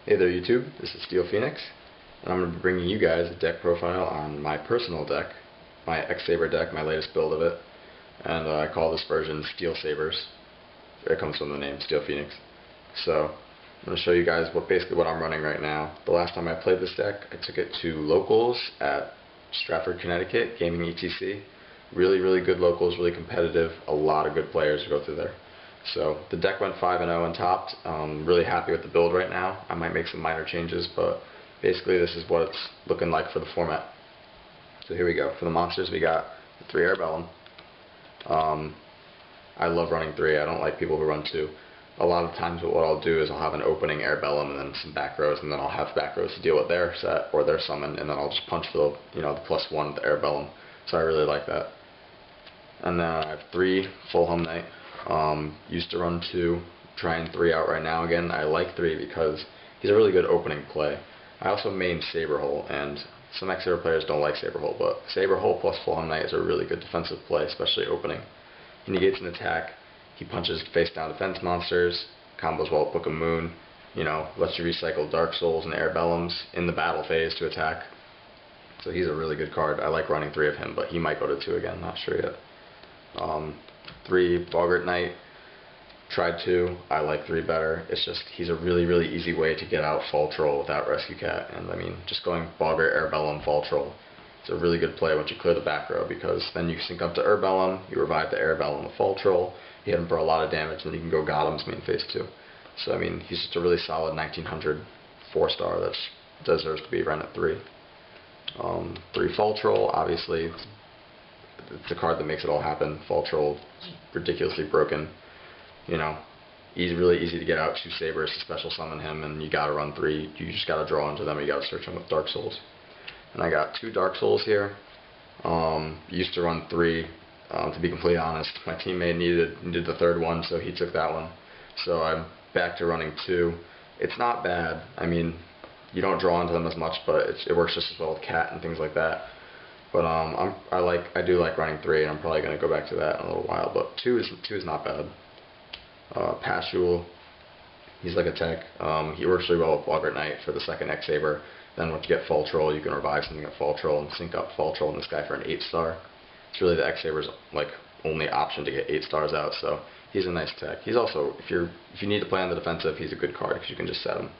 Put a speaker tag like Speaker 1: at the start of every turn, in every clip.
Speaker 1: Hey there YouTube, this is Steel Phoenix, and I'm going to be bringing you guys a deck profile on my personal deck, my X-Saber deck, my latest build of it, and I call this version Steel Sabers. It comes from the name Steel Phoenix. So, I'm going to show you guys basically what I'm running right now. The last time I played this deck, I took it to locals at Stratford, Connecticut, Gaming ETC. Really good locals, really competitive, a lot of good players go through there. So the deck went 5-0 and topped. Really happy with the build right now. I might make some minor changes, but basically this is what it's looking like for the format. So here we go. For the monsters, we got the 3 Airbellum. I love running 3. I don't like people who run 2. A lot of times what I'll do is I'll have an opening Airbellum and then some back rows, and then I'll have back rows to deal with their set or their summon, and then I'll just punch for the +1 with the Airbellum. So I really like that. And then I have 3 Fulham Knight. Used to run 2, trying 3 out right now again. I like 3 because he's a really good opening play. I also main Saberhole, and some X-Saber players don't like Saberhole, but Saberhole plus Fulham Knight is a really good defensive play, especially opening. He negates an attack, he punches face down defense monsters, combos well with Book of Moon, lets you recycle Dark Souls and Airbellums in the battle phase to attack. So he's a really good card. I like running 3 of him, but he might go to 2 again, not sure yet. 3 Boggart Knight, tried 2, I like 3 better. It's just, he's a really easy way to get out Fall Troll without Rescue Cat, and I mean, just going Boggart, Airbellum, Fall Troll, it's a really good play once you clear the back row, because then you sync up to Airbellum, you revive the Airbellum with Fall Troll, you hit him for a lot of damage, and then you can go Gotham's main phase 2. So I mean, he's just a really solid 1900 4-star that deserves to be run at 3. 3 Fall Troll, obviously, it's a card that makes it all happen. Fall Troll is ridiculously broken. Really easy to get out. 2 Sabers to special summon him, and you gotta run 3. You just gotta draw into them, or you gotta search them with Dark Souls. And I got 2 Dark Souls here. Used to run 3. To be completely honest, my teammate needed the 3rd one, so he took that one. So I'm back to running 2. It's not bad. I mean, you don't draw into them as much, but it works just as well with Cat and things like that. But I do like running 3, and I'm probably going to go back to that in a little while. But 2 is not bad. Pashul, he's like a tech. He works really well with Boggart Knight for the 2nd X-Saber. Then once you get Fall Troll, you can revive something at Fall Troll and sync up Fall Troll in this guy for an 8-star. It's really the X-Saber's only option to get 8 stars out. So he's a nice tech. He's also, if you need to play on the defensive, he's a good card because you can just set him.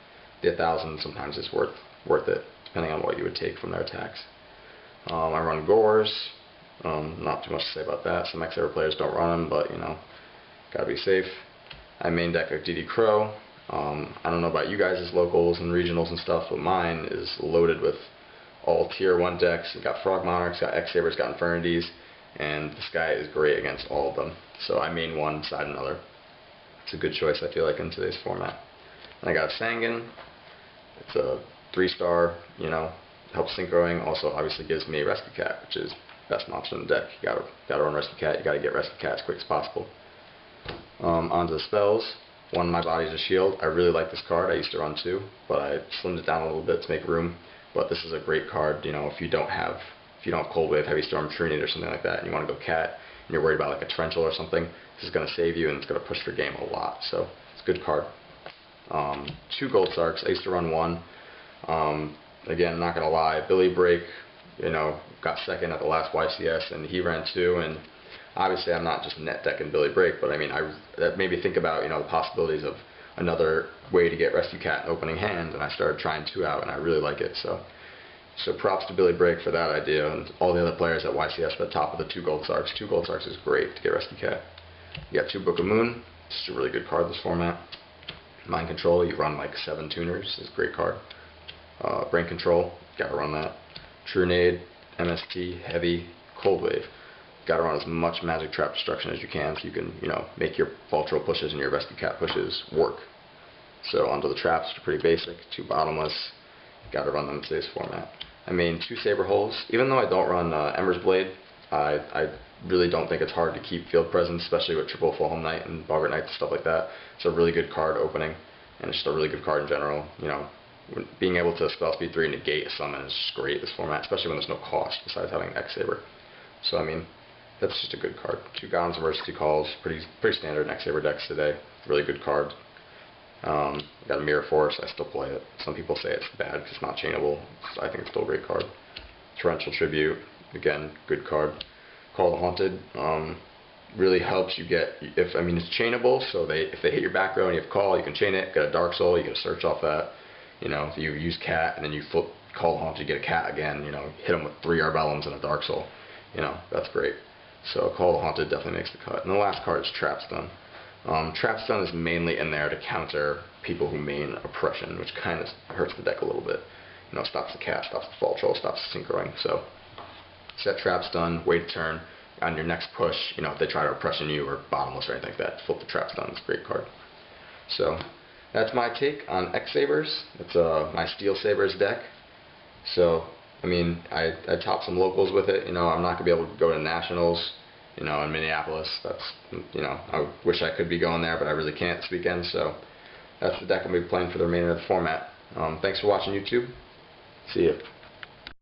Speaker 1: The 1000 sometimes is worth it, depending on what you would take from their attacks. I run Gores. Not too much to say about that. Some X-Saber players don't run them, but gotta be safe. I main deck a DD Crow. I don't know about you guys as locals and regionals and stuff, but mine is loaded with all tier 1 decks. You got Frog Monarchs, got X-Sabers, got Infernities, and this guy is great against all of them. So I main one, side another. It's a good choice, I feel like, in today's format. And I got Sangan. It's a 3-star, helps synchroing, also obviously gives me Rescue Cat, which is best monster in the deck. You gotta run Rescue Cat, you gotta get Rescue Cat as quick as possible. Onto the spells. One, My Body's a Shield. I really like this card. I used to run 2, but I slimmed it down a little bit to make room. But this is a great card, if you don't have Cold Wave, Heavy Storm, Trunade, or something like that, and you want to go Cat, and you're worried about like a Torrential or something, this is going to save you, and it's going to push your game a lot. So it's a good card. 2 Gold Sarks. I used to run 1. Again, not going to lie, Billy Break, got 2nd at the last YCS, and he ran 2, and obviously I'm not just net decking Billy Break, but I mean, that made me think about, the possibilities of another way to get Rescue Cat in opening hand, and I started trying 2 out, and I really like it. So props to Billy Break for that idea, and all the other players at YCS at the top of the 2 Gold Sarks. 2 Gold Sarks is great to get Rescue Cat. You got 2 Book of Moon. It's a really good card this format. Mind Control, you run like 7 tuners. It's a great card. Brain Control, gotta run that. Trunade, MST, Heavy, Cold Wave. Gotta run as much Magic Trap Destruction as you can so you can, make your Fall Troll pushes and your Rescue Cat pushes work. So onto the traps, which are pretty basic. 2 Bottomless, gotta run them in today's format. I mean, 2 Saberholes. Even though I don't run Ember's Blade, I really don't think it's hard to keep field presence, especially with triple Fulham Knight and Boggart Knight and stuff like that. It's a really good card opening, and it's just a really good card in general. Being able to spell speed 3 negate a summon is just great this format, especially when there's no cost besides having X-Saber. So I mean, that's just a good card. 2 Goblins Emergency Calls, pretty standard in X-Saber decks today. Really good card. Got a Mirror Force. I still play it. Some people say it's bad because it's not chainable. I think it's still a great card. Torrential Tribute, again, good card. Call the Haunted, really helps you get, it's chainable, so if they hit your back row and you have Call, you can chain it, get a Dark Soul, you get a search off that. If you use Cat and then you flip Call the Haunted, you get a Cat again, hit them with 3 Arbellums and a Dark Soul. That's great. So Call the Haunted definitely makes the cut. And the last card is Trapstun. Trapstun is mainly in there to counter people who main Oppression, which kind of hurts the deck a little bit. Stops the Cat, stops the Fall Troll, stops the Synchroing. So set Trapstun, wait a turn. On your next push, if they try to Oppression you or Bottomless or anything like that, flip the Trapstun. It's a great card. So that's my take on X-Sabers. It's my Steel Sabers deck. So I topped some locals with it. I'm not gonna be able to go to nationals. In Minneapolis. That's I wish I could be going there, but I really can't this weekend. So that's the deck I'm gonna be playing for the remainder of the format. Thanks for watching YouTube. See ya.